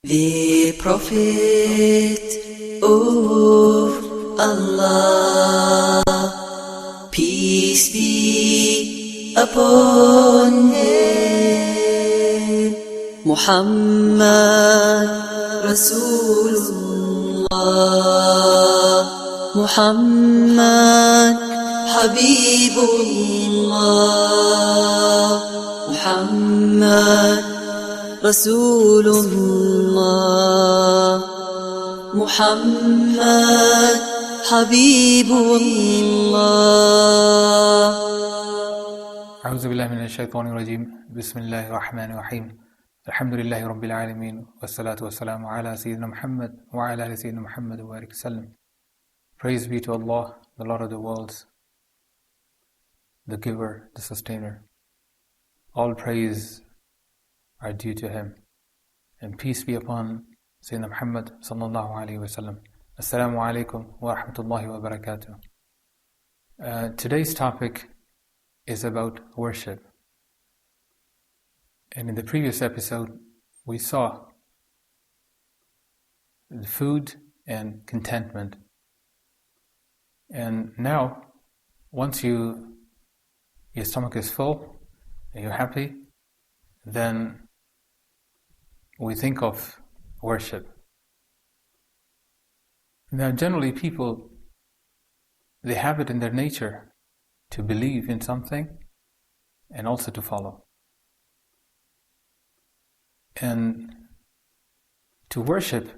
The Prophet of Allah, peace be upon him, Muhammad Rasulullah, Muhammad Habibullah, Muhammad Rasulullah, Muhammad Habibullah. أعوذ بالله من الشيطان الرجيم. بسم الله الرحمن الرحيم. الحمد لله رب العالمين والصلاة والسلام على سيدنا محمد وعلى آل سيدنا محمد وبارك وسلم. Praise be to Allah, the Lord of the worlds, the giver, the sustainer. All praise are due to him, and peace be upon Sayyidina Muhammad sallallahu alaihi wasallam. Assalamu alaikum wa rahmatullahi wa barakatuh. Today's topic is about worship. And in the previous episode, we saw the food and contentment. And now, once your stomach is full and you're happy, then we think of worship. Now, generally people, they have it in their nature to believe in something and also to follow. And to worship,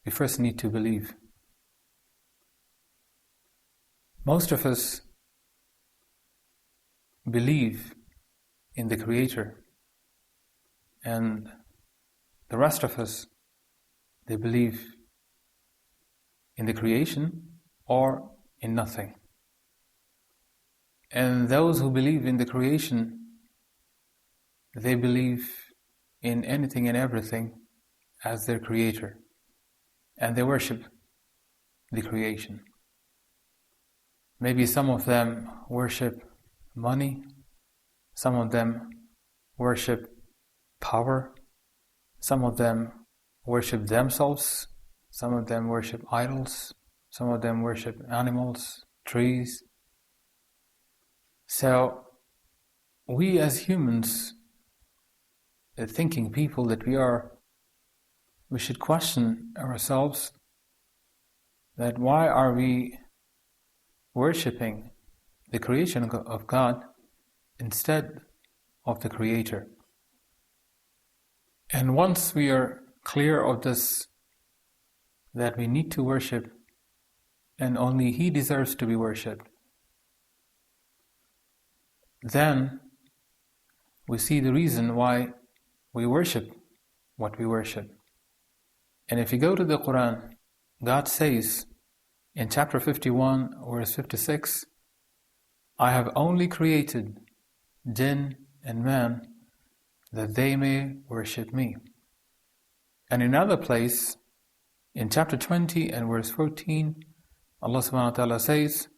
we first need to believe. Most of us believe in the Creator, and the rest of us, they believe in the creation or in nothing. And those who believe in the creation, they believe in anything and everything as their creator, and they worship the creation. Maybe some of them worship money, some of them worship power, some of them worship themselves, some of them worship idols, some of them worship animals, trees. So we as humans, the thinking people that we are, we should question ourselves that why are we worshipping the creation of God instead of the Creator? And once we are clear of this, that we need to worship and only He deserves to be worshipped, then we see the reason why we worship what we worship. And if you go to the Quran, God says in chapter 51, verse 56, I have only created jinn and man that they may worship me. And in another place, in chapter 20 and verse 14, Allah subhanahu wa ta'ala says,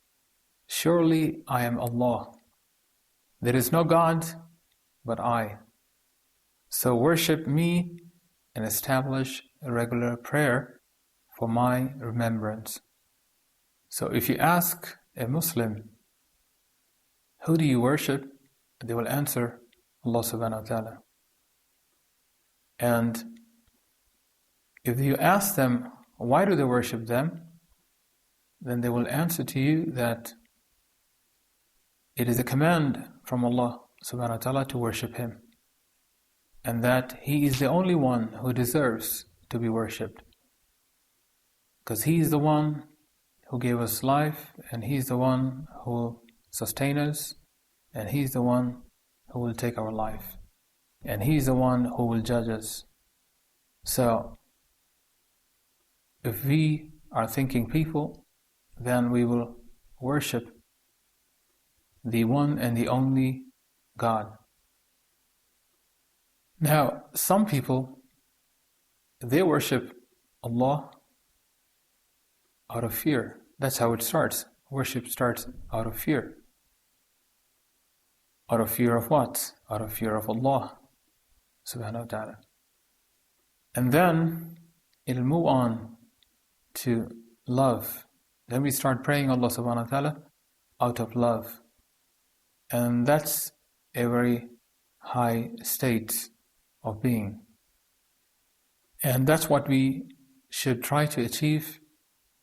surely I am Allah. There is no God but I. So worship me and establish a regular prayer for my remembrance. So if you ask a Muslim, who do you worship? They will answer Allah subhanahu wa ta'ala. And if you ask them, why do they worship them? Then they will answer to you that it is a command from Allah subhanahu wa ta'ala to worship Him, and that He is the only one who deserves to be worshipped, because He is the one who gave us life, and He is the one who will sustain us, and He is the one who will take our life, and He is the one who will judge us. So if we are thinking people, then we will worship the one and the only God. Now, some people, they worship Allah out of fear. That's how it starts. Worship starts out of fear. Out of fear of what? Out of fear of Allah subhanahu wa ta'ala. And then it'll move on to love. Then we start praying Allah subhanahu wa ta'ala out of love. And that's a very high state of being. And that's what we should try to achieve,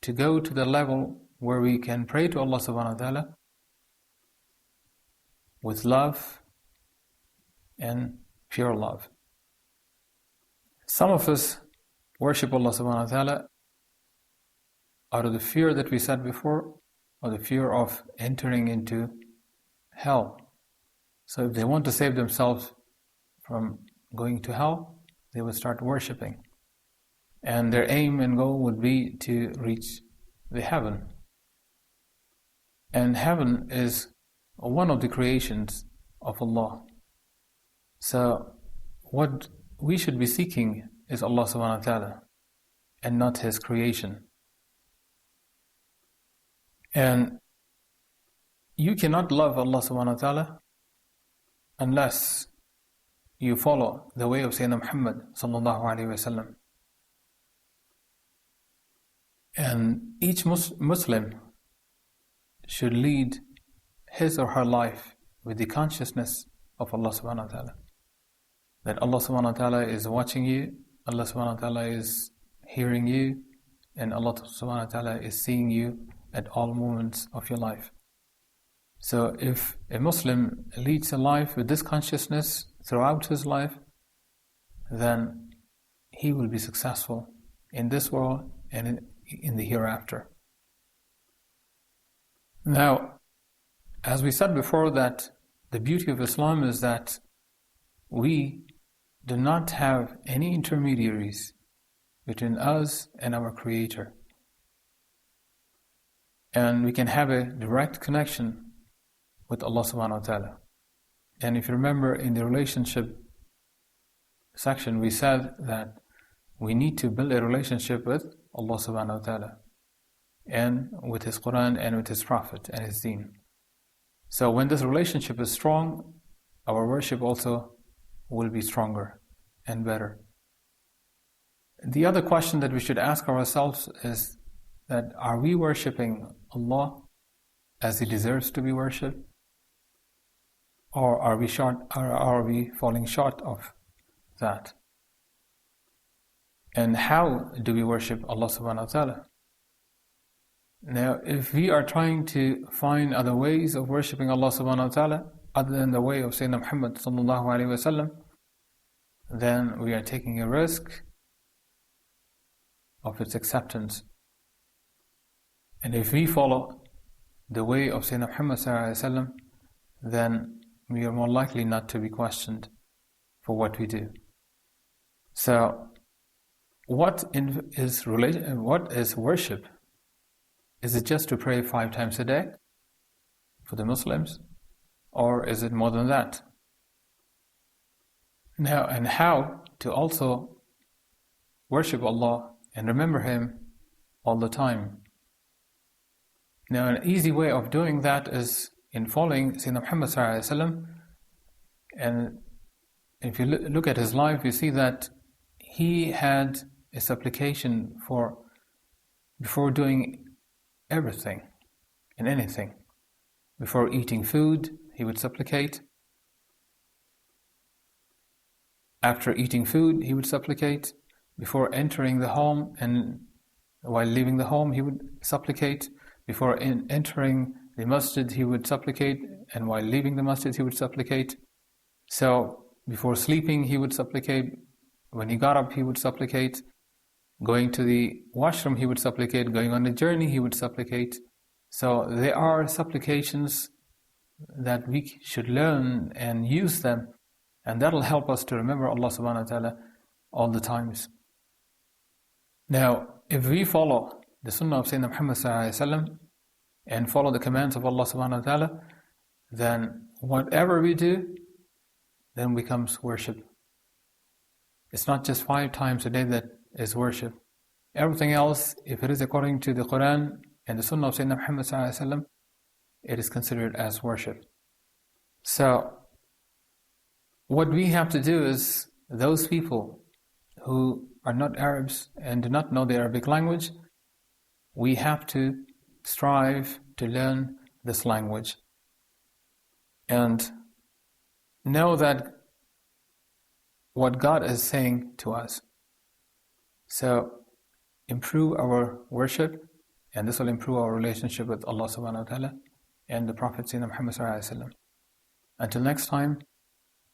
to go to the level where we can pray to Allah subhanahu wa ta'ala with love and pure love. Some of us worship Allah subhanahu wa ta'ala out of the fear that we said before, or the fear of entering into hell. So if they want to save themselves from going to hell, they will start worshipping. And their aim and goal would be to reach the heaven. And heaven is one of the creations of Allah. So what we should be seeking is Allah subhanahu wa ta'ala and not His creation. And you cannot love Allah subhanahu wa ta'ala unless you follow the way of Sayyidina Muhammad sallallahu alayhi wa sallam. And each Muslim should lead his or her life with the consciousness of Allah subhanahu wa ta'ala. That Allah subhanahu wa ta'ala is watching you, Allah subhanahu wa ta'ala is hearing you, and Allah subhanahu wa ta'ala is seeing you at all moments of your life. So if a Muslim leads a life with this consciousness throughout his life, then he will be successful in this world and in the hereafter. Now, as we said before, that the beauty of Islam is that we do not have any intermediaries between us and our Creator. And we can have a direct connection with Allah subhanahu wa ta'ala. And if you remember in the relationship section, we said that we need to build a relationship with Allah subhanahu wa ta'ala and with His Quran and with His Prophet and His Deen. So when this relationship is strong, our worship also will be stronger and better. The other question that we should ask ourselves is that are we worshipping Allah as He deserves to be worshipped? Or are we falling short of that? And how do we worship Allah subhanahu wa ta'ala? Now, if we are trying to find other ways of worshipping Allah subhanahu wa ta'ala other than the way of Sayyidina Muhammad sallallahu alayhi wa sallam, then we are taking a risk of its acceptance. And if we follow the way of Sayyidina Muhammad sallallahu alayhi wa sallam, then we are more likely not to be questioned for what we do. So, what is worship? Is it just to pray 5 times a day for the Muslims? Or is it more than that? Now, and how to also worship Allah and remember Him all the time? Now, an easy way of doing that is in following Sayyidina Muhammad sallallahu alaihi wasallam. And if you look at his life, you see that he had a supplication for before doing everything and anything. Before eating food, he would supplicate. After eating food, he would supplicate. Before entering the home and while leaving the home, he would supplicate. Before entering the masjid, he would supplicate. And while leaving the masjid, he would supplicate. So, before sleeping, he would supplicate. When he got up, he would supplicate. Going to the washroom, he would supplicate. Going on a journey, he would supplicate. So there are supplications that we should learn and use them, and that'll help us to remember Allah subhanahu wa ta'ala all the times. Now, if we follow the sunnah of Sayyidina Muhammad sallallahu alaihi wasallam and follow the commands of Allah subhanahu wa ta'ala, then whatever we do, then becomes worship. It's not just 5 times a day that is worship. Everything else, if it is according to the Quran and the Sunnah of Sayyidina Muhammad sallallahu alaihi wasallam, it is considered as worship. So, what we have to do is, those people who are not Arabs and do not know the Arabic language, we have to strive to learn this language and know that what God is saying to us. So improve our worship, and this will improve our relationship with Allah subhanahu wa ta'ala and the Prophet Sayyidina Muhammad sallallahu alayhi wa sallam. Until next time,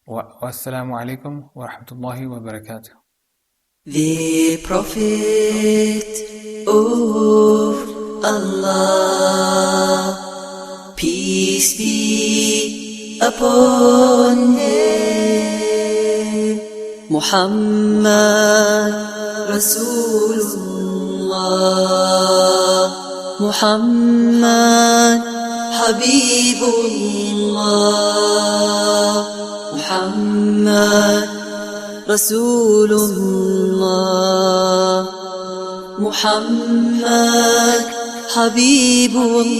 wassalamu alaikum wa rahmatullahi wa barakatuh. The Prophet of Allah, peace be upon him, Muhammad Rasulullah, Muhammad Habibullah, Muhammad Rasulullah, Muhammad Habibullah.